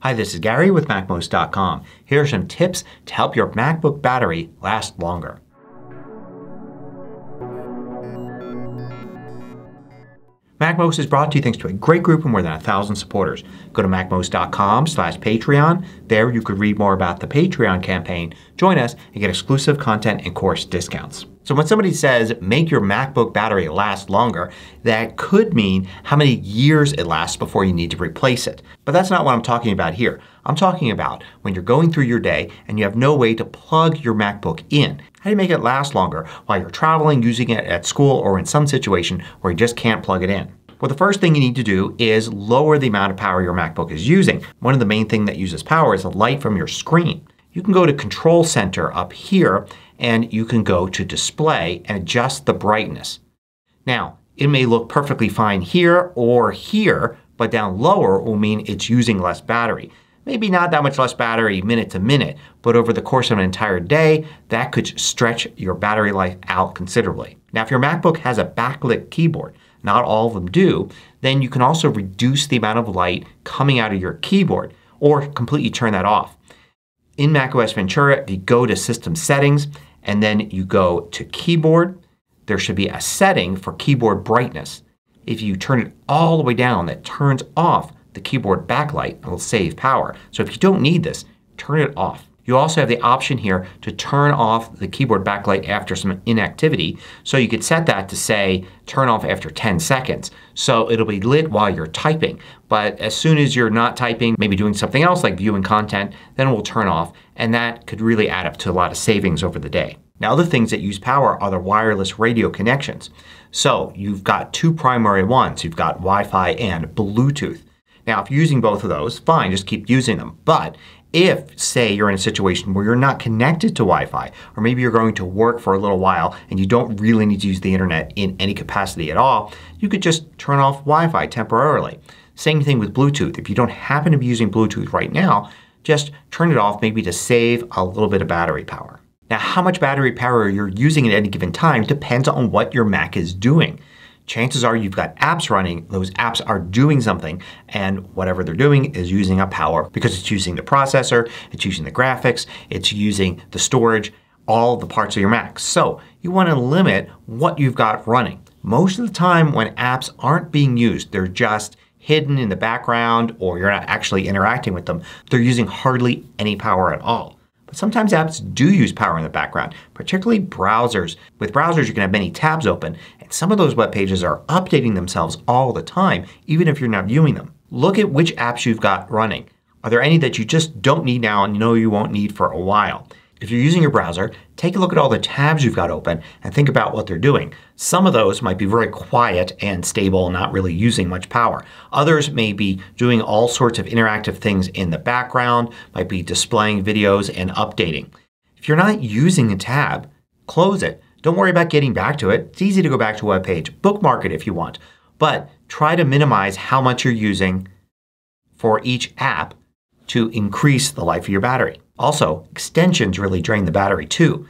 Hi, this is Gary with MacMost.com. Here are some tips to help your MacBook battery last longer. MacMost is brought to you thanks to a great group of more than 1,000 supporters. Go to MacMost.com/Patreon. There you could read more about the Patreon campaign, join us, and get exclusive content and course discounts. So when somebody says make your MacBook battery last longer, that could mean how many years it lasts before you need to replace it. But that's not what I'm talking about here. I'm talking about when you're going through your day and you have no way to plug your MacBook in. How do you make it last longer while you're traveling, using it at school, or in some situation where you just can't plug it in? Well, the first thing you need to do is lower the amount of power your MacBook is using. One of the main things that uses power is the light from your screen. You can go to Control Center up here and you can go to Display and adjust the brightness. Now, it may look perfectly fine here or here, but down lower will mean it's using less battery. Maybe not that much less battery minute to minute, but over the course of an entire day that could stretch your battery life out considerably. Now if your MacBook has a backlit keyboard, not all of them do, then you can also reduce the amount of light coming out of your keyboard or completely turn that off. In macOS Ventura, if you go to System Settings and then you go to Keyboard, there should be a setting for keyboard brightness. If you turn it all the way down, that turns off the keyboard backlight and will save power. So if you don't need this, turn it off. You also have the option here to turn off the keyboard backlight after some inactivity. So you could set that to say turn off after 10 seconds. So it'll be lit while you're typing. But as soon as you're not typing, maybe doing something else like viewing content, then it will turn off. And that could really add up to a lot of savings over the day. Now other things that use power are the wireless radio connections. So you've got two primary ones. You've got Wi-Fi and Bluetooth. Now if you're using both of those, fine, just keep using them. But if, say, you're in a situation where you're not connected to Wi-Fi, or maybe you're going to work for a little while and you don't really need to use the internet in any capacity at all, you could just turn off Wi-Fi temporarily. Same thing with Bluetooth. If you don't happen to be using Bluetooth right now, just turn it off maybe to save a little bit of battery power. Now how much battery power you're using at any given time depends on what your Mac is doing. Chances are you've got apps running, those apps are doing something, and whatever they're doing is using up power because it's using the processor, it's using the graphics, it's using the storage, all the parts of your Mac. So you want to limit what you've got running. Most of the time when apps aren't being used, they're just hidden in the background or you're not actually interacting with them, they're using hardly any power at all. But sometimes apps do use power in the background, particularly browsers. With browsers you can have many tabs open and some of those web pages are updating themselves all the time even if you're not viewing them. Look at which apps you've got running. Are there any that you just don't need now and you know you won't need for a while? If you're using your browser, take a look at all the tabs you've got open and think about what they're doing. Some of those might be very quiet and stable and not really using much power. Others may be doing all sorts of interactive things in the background, might be displaying videos and updating. If you're not using a tab, close it. Don't worry about getting back to it. It's easy to go back to a web page. Bookmark it if you want. But try to minimize how much you're using for each app to increase the life of your battery. Also, extensions really drain the battery too.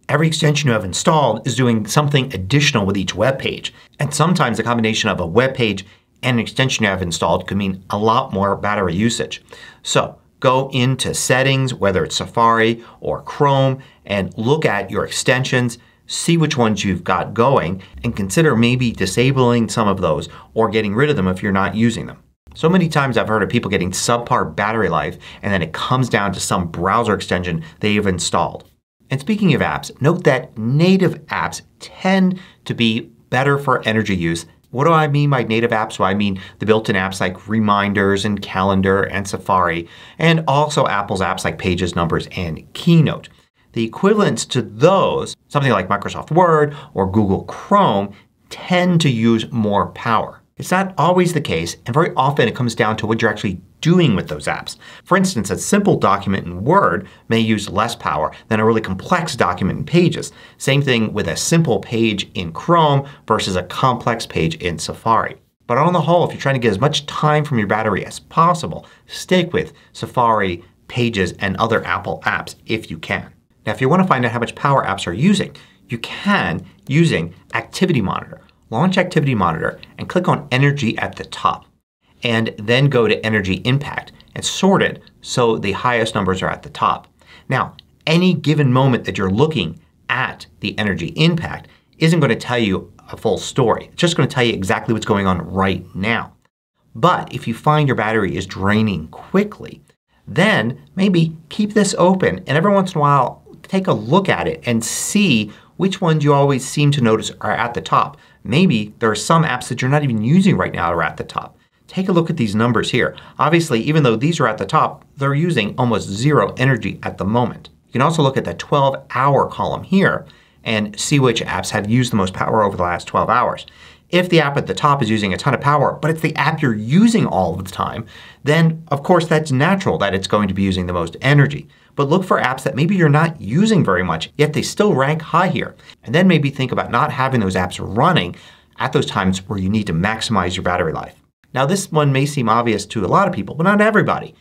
Every extension you have installed is doing something additional with each web page. And sometimes the combination of a web page and an extension you have installed could mean a lot more battery usage. So go into Settings, whether it's Safari or Chrome, and look at your extensions. See which ones you've got going and consider maybe disabling some of those or getting rid of them if you're not using them. So many times I've heard of people getting subpar battery life and then it comes down to some browser extension they've installed. And speaking of apps, note that native apps tend to be better for energy use. What do I mean by native apps? Well, I mean the built-in apps like Reminders and Calendar and Safari, and also Apple's apps like Pages, Numbers, and Keynote. The equivalents to those, something like Microsoft Word or Google Chrome, tend to use more power. It's not always the case and very often it comes down to what you're actually doing with those apps. For instance, a simple document in Word may use less power than a really complex document in Pages. Same thing with a simple page in Chrome versus a complex page in Safari. But on the whole, if you're trying to get as much time from your battery as possible, stick with Safari, Pages, and other Apple apps if you can. Now if you want to find out how much power apps are using, you can using Activity Monitor. Launch Activity Monitor and click on Energy at the top. And then go to Energy Impact. and sorted so the highest numbers are at the top. Now, any given moment that you're looking at the energy impact isn't going to tell you a full story. It's just going to tell you exactly what's going on right now. But if you find your battery is draining quickly, then maybe keep this open and every once in a while take a look at it and see which ones you always seem to notice are at the top. Maybe there are some apps that you're not even using right now that are at the top. Take a look at these numbers here. Obviously, even though these are at the top, they're using almost zero energy at the moment. You can also look at the 12-hour column here and see which apps have used the most power over the last 12 hours. If the app at the top is using a ton of power, but it's the app you're using all of the time, then of course that's natural that it's going to be using the most energy. But look for apps that maybe you're not using very much, yet they still rank high here. And then maybe think about not having those apps running at those times where you need to maximize your battery life. Now this one may seem obvious to a lot of people, but not everybody.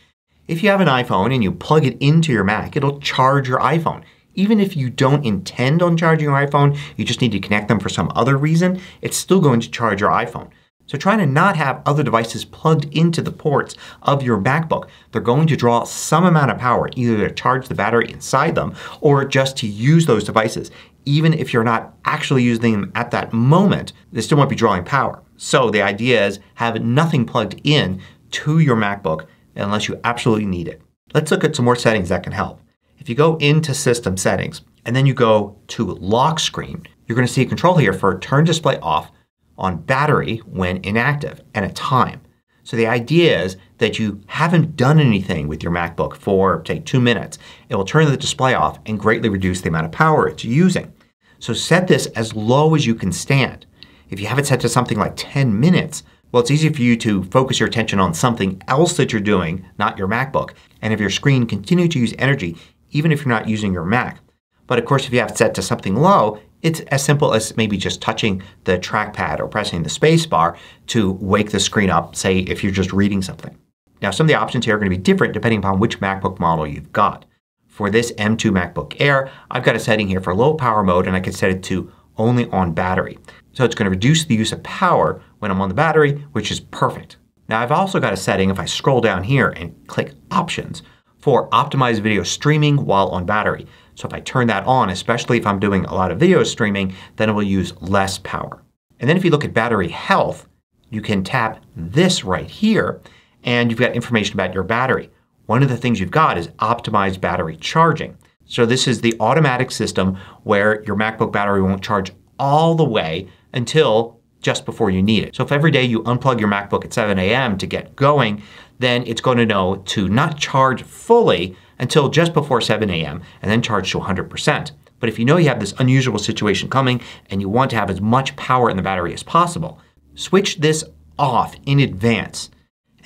If you have an iPhone and you plug it into your Mac, it'll charge your iPhone. Even if you don't intend on charging your iPhone, you just need to connect them for some other reason, it's still going to charge your iPhone. So try to not have other devices plugged into the ports of your MacBook. They're going to draw some amount of power either to charge the battery inside them or just to use those devices. Even if you're not actually using them at that moment, they still won't be drawing power. So the idea is have nothing plugged in to your MacBook unless you absolutely need it. Let's look at some more settings that can help. If you go into System Settings and then you go to Lock Screen, you're going to see a control here for Turn Display Off on battery when inactive and a time. So the idea is that you haven't done anything with your MacBook for, say, 2 minutes. It will turn the display off and greatly reduce the amount of power it's using. So set this as low as you can stand. If you have it set to something like 10 minutes, well, it's easy for you to focus your attention on something else that you're doing, not your MacBook, and have your screen continue to use energy even if you're not using your Mac. But of course if you have it set to something low, it's as simple as maybe just touching the trackpad or pressing the space bar to wake the screen up, say if you're just reading something. Now some of the options here are going to be different depending upon which MacBook model you've got. For this M2 MacBook Air, I've got a setting here for low power mode and I can set it to only on battery. So it's going to reduce the use of power when I'm on the battery, which is perfect. Now I've also got a setting, if I scroll down here and click Options, for optimized video streaming while on battery. So if I turn that on, especially if I'm doing a lot of video streaming, then it will use less power. And then if you look at battery health, you can tap this right here and you've got information about your battery. One of the things you've got is optimized battery charging. So this is the automatic system where your MacBook battery won't charge all the way until just before you need it. So if every day you unplug your MacBook at 7 a.m. to get going, then it's going to know to not charge fully until just before 7 a.m. and then charge to 100%. But if you know you have this unusual situation coming and you want to have as much power in the battery as possible, switch this off in advance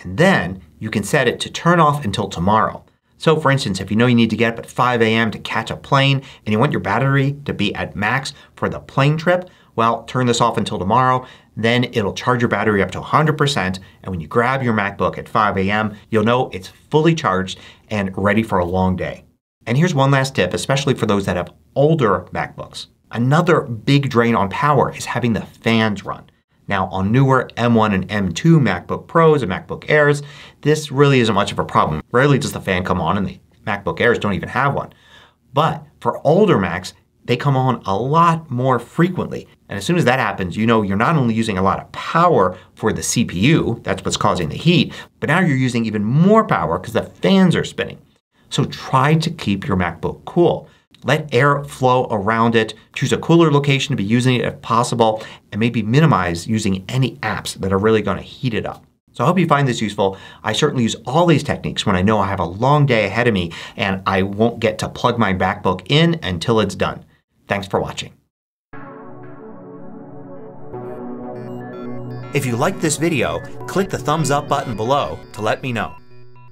and then you can set it to turn off until tomorrow. So for instance, if you know you need to get up at 5 a.m. to catch a plane and you want your battery to be at max for the plane trip, well, turn this off until tomorrow. Then it'll charge your battery up to 100% and when you grab your MacBook at 5 a.m. you'll know it's fully charged and ready for a long day. And here's one last tip, especially for those that have older MacBooks. Another big drain on power is having the fans run. Now on newer M1 and M2 MacBook Pros and MacBook Airs, this really isn't much of a problem. Rarely does the fan come on and the MacBook Airs don't even have one. But for older Macs, they come on a lot more frequently. And as soon as that happens, you know you're not only using a lot of power for the CPU, that's what's causing the heat, but now you're using even more power because the fans are spinning. So try to keep your MacBook cool. Let air flow around it. Choose a cooler location to be using it if possible and maybe minimize using any apps that are really going to heat it up. So I hope you find this useful. I certainly use all these techniques when I know I have a long day ahead of me and I won't get to plug my MacBook in until it's done. Thanks for watching. If you liked this video, click the thumbs up button below to let me know.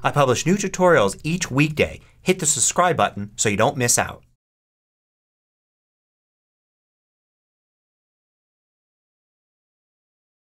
I publish new tutorials each weekday. Hit the subscribe button so you don't miss out.